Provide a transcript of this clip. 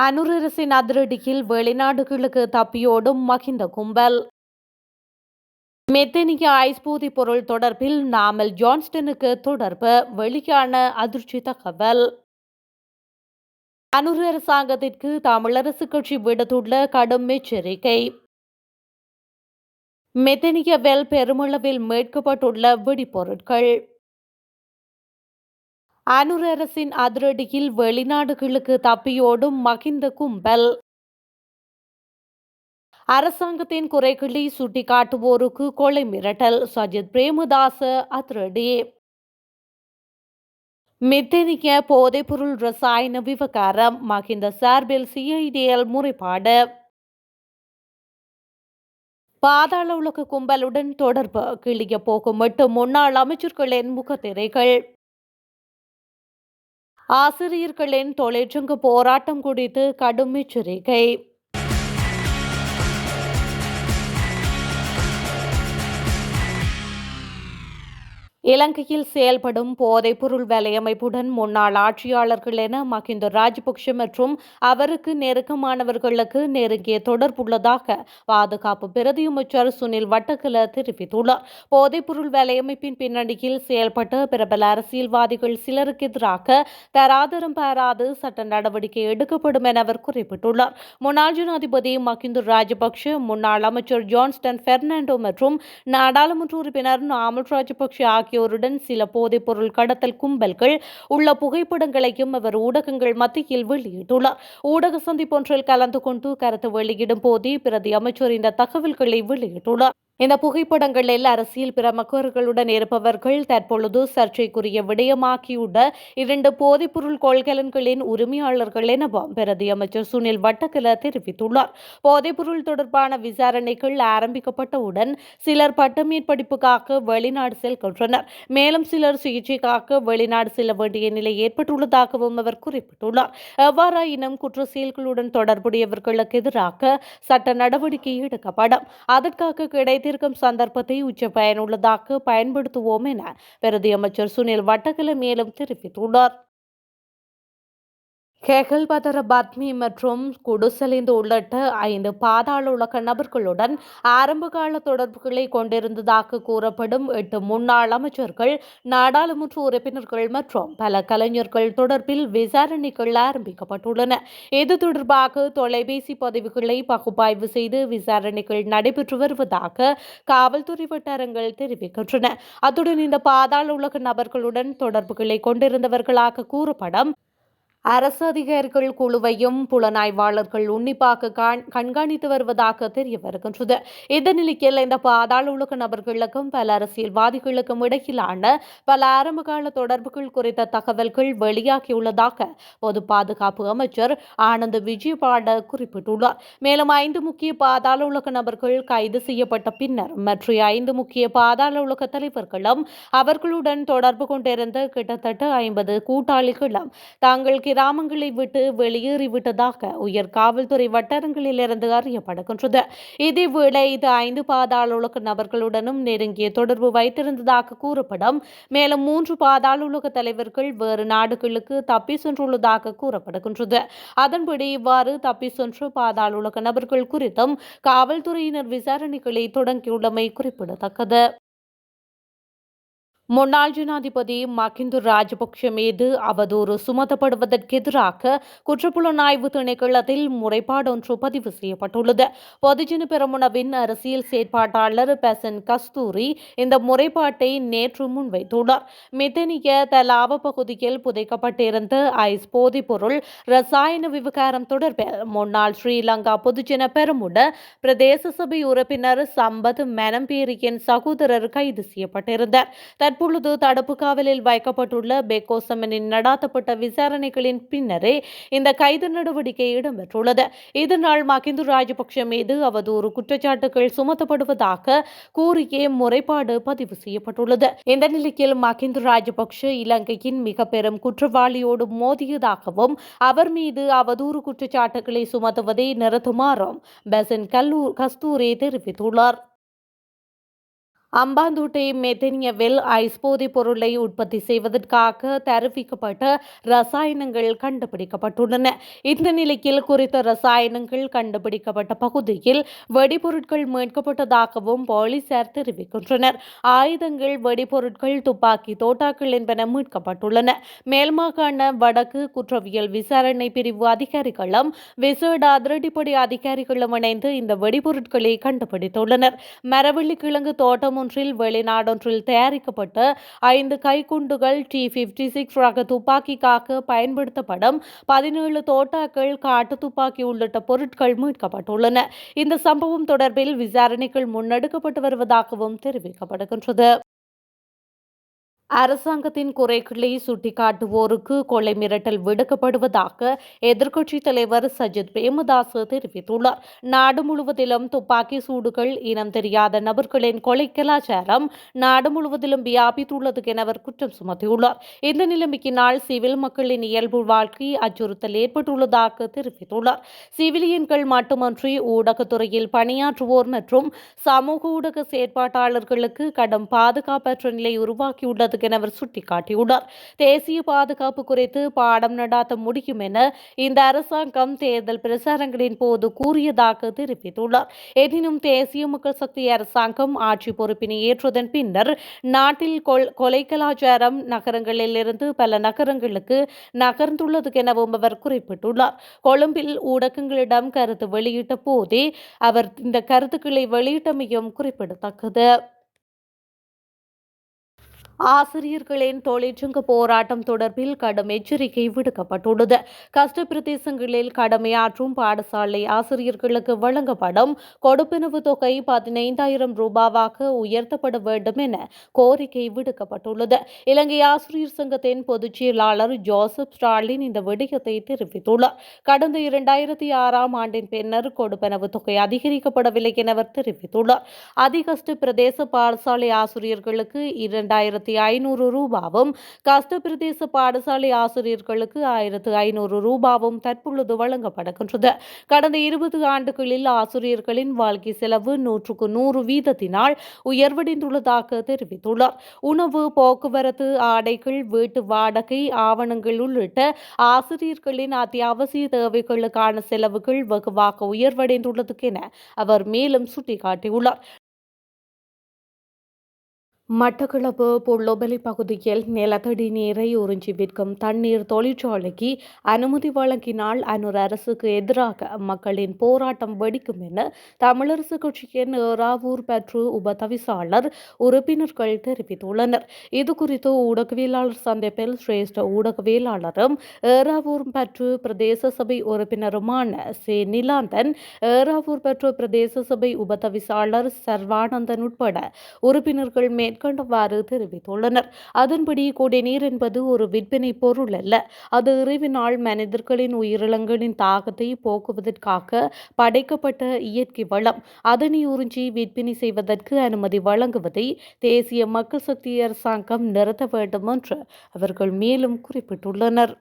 அனுர் அரசின் அதிரடியில் வெளிநாடுகளுக்கு தப்பியோடும் மகிந்த கும்பல். மெத்தனிய ஐஸ் போதைப் பொருள் தொடர்பில் நாமல் ஜான்ஸ்டனுக்கு தொடர்பு வெளியான அதிர்ச்சி தகவல். அனுர் அரசாங்கத்திற்கு தமிழரசு கட்சி விடுத்துள்ள கடும் எச்சரிக்கை. மெத்தனியவில் பெருமளவில் மீட்கப்பட்டுள்ள வெடிபொருட்கள். அனுர் அரசின் அதிரடியில் வெளிநாடுகளுக்கு தப்பியோடும் மகிந்த கும்பல். அரசாங்கத்தின் குறைகளை சுட்டிக்காட்டுவோருக்கு கொலை மிரட்டல் சஜித் பிரேமதாச அதிரடி. மெத்தனிய போதைப்பொருள் ரசாயன விவகாரம் மகிந்த சார்பில் சிஐடிஎல் முறைப்பாடு. பாதாள உலக கும்பலுடன் தொடர்பு கிளிய போகும் 8 முன்னாள் அமைச்சர்களின் முகத்திரைகள். ஆசிரியர்களின் தொழிற்சங்க போராட்டம் குறித்து கடும் எச்சரிக்கை. இலங்கையில் செயல்படும் போதைப்பொருள் வலையமைப்புடன் முன்னாள் ஆட்சியாளர்கள் என மகிந்த ராஜபக்ஷ மற்றும் அவருக்கு நெருக்கமானவர்களுக்கு நெருங்கிய தொடர்புள்ளதாக பாதுகாப்பு பிரதி அமைச்சர் சுனில் வட்டக்கல தெரிவித்துள்ளார். போதைப்பொருள் வலையமைப்பின் பின்னணியில் செயல்பட்ட பிரபல அரசியல்வாதிகள் சிலருக்கு எதிராக தராதரம் பாராது சட்ட நடவடிக்கை எடுக்கப்படும் என அவர் குறிப்பிட்டுள்ளார். முன்னாள் ஜனாதிபதி மகிந்த ராஜபக்ஷ, முன்னாள் அமைச்சர் ஜான்ஸ்டன் பெர்னாண்டோ மற்றும் நாடாளுமன்ற உறுப்பினர் நாமல் ராஜபக்ஷ ஆகியோருடன் சில போதைப் பொருள் கடத்தல் கும்பல்கள் உள்ள புகைப்படங்களையும் அவர் ஊடகங்கள் மத்தியில் வெளியிட்டுள்ளார். ஊடக சந்திப்பொன்றில் கலந்து கொண்டு கருத்து வெளியிடும் போதே பிரதி அமைச்சர் இந்த தகவல்களை வெளியிட்டுள்ளார். இந்த புகைப்படங்களில் அரசியல் பிரமுகர்களுடன் இருப்பவர்கள் தற்பொழுது சர்ச்சைக்குரிய விடயமாக்கியுள்ள 2 போதைப்பொருள் கொள்கலன்களின் உரிமையாளர்கள் எனவும் பிரதி அமைச்சர் சுனில் வட்டக்கல தெரிவித்துள்ளார். போதைப்பொருள் தொடர்பான விசாரணைகள் ஆரம்பிக்கப்பட்டவுடன் சிலர் பட்டமேற்படிப்புக்காக வெளிநாடு செல்கின்றனர். மேலும் சிலர் சிகிச்சைக்காக வெளிநாடு செல்ல வேண்டிய நிலை ஏற்பட்டுள்ளதாகவும் அவர் குறிப்பிட்டுள்ளார். எவ்வாறாயினும் குற்ற செயல்களுடன் தொடர்புடையவர்களுக்கு எதிராக சட்ட நடவடிக்கை எடுக்கப்படும். அதற்காக கிடைத்திருக்கும் சந்தர்ப்பத்தை உச்ச பயனுள்ளதாக பயன்படுத்துவோம் என பிரதி அமைச்சர் சுனில் வட்டக்கல மேலும் தெரிவித்துள்ளார். கெகல்பதர பத்மி மற்றும் குடுசலிந்து உள்ளிட்ட 5 பாதாள உலக நபர்களுடன் ஆரம்பகால தொடர்புகளை கொண்டிருந்ததாக கூறப்படும் 8 முன்னாள் அமைச்சர்கள், நாடாளுமன்ற உறுப்பினர்கள் மற்றும் பல கலைஞர்கள் தொடர்பில் விசாரணைகள் ஆரம்பிக்கப்பட்டுள்ளன. இது தொடர்பாக தொலைபேசி பதிவுகளை பகுப்பாய்வு செய்து விசாரணைகள் நடைபெற்று வருவதாக காவல்துறை வட்டாரங்கள் தெரிவிக்கின்றன. அத்துடன் இந்த பாதாள உலக நபர்களுடன் தொடர்புகளை கொண்டிருந்தவர்களாக கூறப்படும் அரசு அதிகாரிகள் குழுவையும் புலனாய்வாளர்கள் உன்னிப்பாக கண்காணித்து வருவதாக தெரிய வருகின்றது. இந்த நிலையில் இந்த பாதாள உலக நபர்களுக்கும் பல அரசியல்வாதிகளுக்கும் இடையிலான பல ஆரம்பகால தொடர்புகள் குறித்த தகவல்கள் வெளியாகியுள்ளதாக பொது பாதுகாப்பு அமைச்சர் ஆனந்த் விஜயபால குறிப்பிட்டுள்ளார். மேலும் 5 முக்கிய பாதாள உலக நபர்கள் கைது செய்யப்பட்ட பின்னர் மற்ற 5 முக்கிய பாதாள உலக தலைவர்களும் அவர்களுடன் தொடர்பு கொண்டிருந்த கிட்டத்தட்ட 50 கூட்டாளிகளும் தாங்கள் கிராமங்களை விட்டு வெளியேறிவிட்டதாக உயர் காவல்துறை வட்டாரங்களிலிருந்து அறியப்படுகின்றது. இதேவேளை இது 5 பாதாள உலக நபர்களுடனும் நெருங்கிய தொடர்பு வைத்திருந்ததாக கூறப்படும். மேலும் 3 பாதாள உலக தலைவர்கள் வேறு நாடுகளுக்கு தப்பி சென்றுள்ளதாக கூறப்படுகின்றது. அதன்படி இவ்வாறு தப்பி சென்ற பாதாள உலக நபர்கள் குறித்தும் காவல்துறையினர் விசாரணைகளை தொடங்கியுள்ளமை குறிப்பிடத்தக்கது. முன்னாள் ஜனாதிபதி மகிந்த ராஜபக்ஷ மீது அவதூறு சுமத்தப்படுவதற்கு எதிராக குற்றப்புலனாய்வு திணைக்களத்தில் முறைப்பாடு ஒன்று பதிவு செய்யப்பட்டுள்ளது. பொதுஜன பெரமுனவின் அரசியல் செயற்பாட்டாளர் பெசன் கஸ்தூரி இந்த முறைப்பாட்டை நேற்று முன்வைத்துள்ளார். மித்தனிய தலாவ பகுதியில் புதைக்கப்பட்டிருந்த ஐஸ் போதைப்பொருள் ரசாயன விவகாரம் தொடர்பில் முன்னாள் ஸ்ரீலங்கா பொதுஜன பெரமுன பிரதேச சபை உறுப்பினர் சம்பத் மெனம்பேரியின் சகோதரர் கைது செய்யப்பட்டிருந்தார். தற்பொழுது தடுப்பு காவலில் வைக்கப்பட்டுள்ள பெக்கோசமனின் நடாத்தப்பட்ட விசாரணைகளின் பின்னரே இந்த கைது நடவடிக்கை இடம்பெற்றுள்ளது. இதனால் மகிந்த ராஜபக்ஷ மீது அவதூறு குற்றச்சாட்டுகள் சுமத்தப்படுவதாக கூறியே முறைப்பாடு பதிவு செய்யப்பட்டுள்ளது. இந்த நிலையில் மகிந்த ராஜபக்ஷ இலங்கையின் மிக பெரும் குற்றவாளியோடு மோதியதாகவும் அவர் மீது அவதூறு குற்றச்சாட்டுகளை சுமத்துவதை நிறுத்துமாறும் பெசன் கஸ்தூரி தெரிவித்துள்ளார். அம்பாந்தோட்டை மெத்தனியவில் ஐஸ் போதைப் பொருளை உற்பத்தி செய்வதற்காக தருவிக்கப்பட்ட ரசாயனங்கள் கண்டுபிடிக்கப்பட்டுள்ளன. இந்த நிலையில் குறித்த ரசாயனங்கள் கண்டுபிடிக்கப்பட்ட பகுதியில் வெடிபொருட்கள் மீட்கப்பட்டதாகவும் போலீசார் தெரிவிக்கின்றனர். ஆயுதங்கள், வெடிபொருட்கள், துப்பாக்கி தோட்டாக்கள் என்பன மீட்கப்பட்டுள்ளன. மேல்மாகாண வடக்கு குற்றவியல் விசாரணை பிரிவு அதிகாரிகளும் விசேட அதிரடிப்படை அதிகாரிகளும் இணைந்து இந்த வெடிபொருட்களை கண்டுபிடித்துள்ளனர். மரவள்ளி கிழங்கு தோட்டம் ஒன்றில் வெளிநாடொன்றில் தயாரிக்கப்பட்ட 5 கைக்குண்டுகள், T56 ரக துப்பாக்கிக்காக பயன்படுத்தப்படும் 17 தோட்டாக்கள், காட்டு துப்பாக்கி உள்ளிட்ட பொருட்கள் மீட்கப்பட்டுள்ளன. இந்த சம்பவம் தொடர்பில் விசாரணைகள் முன்னெடுக்கப்பட்டு வருவதாகவும் தெரிவிக்கப்படுகின்றது. அரசாங்கத்தின் குறைகளை சுட்டிக்காட்டுவோருக்கு கொலை மிரட்டல் விடுக்கப்படுவதாக எதிர்க்கட்சித் தலைவர் சஜித் பிரேமதாச தெரிவித்துள்ளார். நாடு முழுவதிலும் துப்பாக்கி சூடுகள், இனம் தெரியாத நபர்களின் கொலை கலாச்சாரம் நாடு முழுவதிலும் வியாபித்துள்ளது என அவர் குற்றம் சுமத்தியுள்ளார். இந்த நிலைமையினால் சிவில் மக்களின் இயல்பு வாழ்க்கை அச்சுறுத்தல் ஏற்பட்டுள்ளதாக தெரிவித்துள்ளார். சிவிலியன்கள் மட்டுமன்றி ஊடகத்துறையில் பணியாற்றுவோர் மற்றும் சமூக ஊடக செயற்பாட்டாளர்களுக்கு கடும் பாதுகாப்பற்ற நிலை உருவாக்கியுள்ளது என அவர் சுட்டிக்காட்டியுள்ளார். தேசிய பாதுகாப்பு குறித்து பாடம் நடாத்த முடியும் என இந்த அரசாங்கம் தேர்தல் பிரச்சாரங்களின் போது கூறியதாக தெரிவித்துள்ளார். எனினும் தேசிய மக்கள் சக்தி அரசாங்கம் ஆட்சி பொறுப்பினை ஏற்றதன் பின்னர் நாட்டில் கொலை கலாச்சாரம் நகரங்களிலிருந்து பல நகரங்களுக்கு நகர்ந்துள்ளது எனவும் அவர் குறிப்பிட்டுள்ளார். கொழும்பில் ஊடகங்களிடம் கருத்து வெளியிட்ட போதே அவர் இந்த கருத்துக்களை வெளியிட்டமையும் குறிப்பிடத்தக்கது. ஆசிரியர்களின் தொழிற்சங்க போராட்டம் தொடர்பில் கடும் எச்சரிக்கை விடுக்கப்பட்டுள்ளது. கஷ்ட பிரதேசங்களில் கடமையாற்றும் பாடசாலை ஆசிரியர்களுக்கு வழங்கப்படும் கொடுப்பனவு தொகை 15,000 ரூபாவாக உயர்த்தப்பட வேண்டும் என கோரிக்கை விடுக்கப்பட்டுள்ளது. இலங்கை ஆசிரியர் சங்கத்தின் பொதுச் செயலாளர் ஜோசப் ஸ்டாலின் இந்த விடயத்தை தெரிவித்துள்ளார். கடந்த 2006ஆம் ஆண்டின் பின்னர் கொடுப்பனவு தொகை அதிகரிக்கப்படவில்லை என அவர் தெரிவித்துள்ளார். அதிகஷ்ட பிரதேச பாடசாலை ஆசிரியர்களுக்கு 2,500 ரூபாவும், கஷ்ட பிரதேச பாடசாலை ஆசிரியர்களுக்கு 1,500 ரூபாவும் தற்பொழுது வழங்கப்படுகின்றது. கடந்த 20 ஆண்டுகளில் ஆசிரியர்களின் வாழ்க்கை செலவு 100% வீதத்தினால் உயர்வடைந்துள்ளதாக தெரிவித்துள்ளார். உணவு, போக்குவரத்து, ஆடைகள், வீட்டு வாடகை, ஆவணங்கள் உள்ளிட்ட ஆசிரியர்களின் அத்தியாவசிய தேவைகளுக்கான செலவுகள் வெகுவாக உயர்வடைந்துள்ளது என அவர் மேலும் சுட்டிக்காட்டியுள்ளார். மட்டக்களப்பு பொல்லொபலி பகுதியில் நிலத்தடி நீரை உறிஞ்சி விற்கும் தண்ணீர் தொழிற்சாலைக்கு அனுமதி வழங்கினால் அன்னூர் அரசுக்கு எதிராக மக்களின் போராட்டம் வெடிக்கும் என தமிழரசு கட்சியின் ஏறாவூர் பற்று உபதவிசாளர் உறுப்பினர்கள் தெரிவித்துள்ளனர். இதுகுறித்து ஊடகவியலாளர் சந்திப்பில் சிரேஷ்ட ஊடகவியலாளரும் ஏறாவூர் பற்று பிரதேச சபை உறுப்பினருமான நிலாந்தன், ஏறாவூர் பற்று பிரதேச சபை உபதவிசாளர் சர்வானந்தன் உட்பட உறுப்பினர்கள் மேற்கண்டவாறு தெரிவித்துள்ளனர். அதன்படி குடிநீர் என்பது ஒரு விற்பனை பொருள் அல்ல. அது இறைவினால் மனிதர்களின் உயிரிழங்களின் தாகத்தை போக்குவதற்காக படைக்கப்பட்ட இயற்கை வளம். அதனை உறிஞ்சி விற்பனை செய்வதற்கு அனுமதி வழங்குவதை தேசிய மக்கள் சக்தி அரசாங்கம் நிறுத்த வேண்டும் என்று அவர்கள் மேலும் குறிப்பிட்டுள்ளனர்.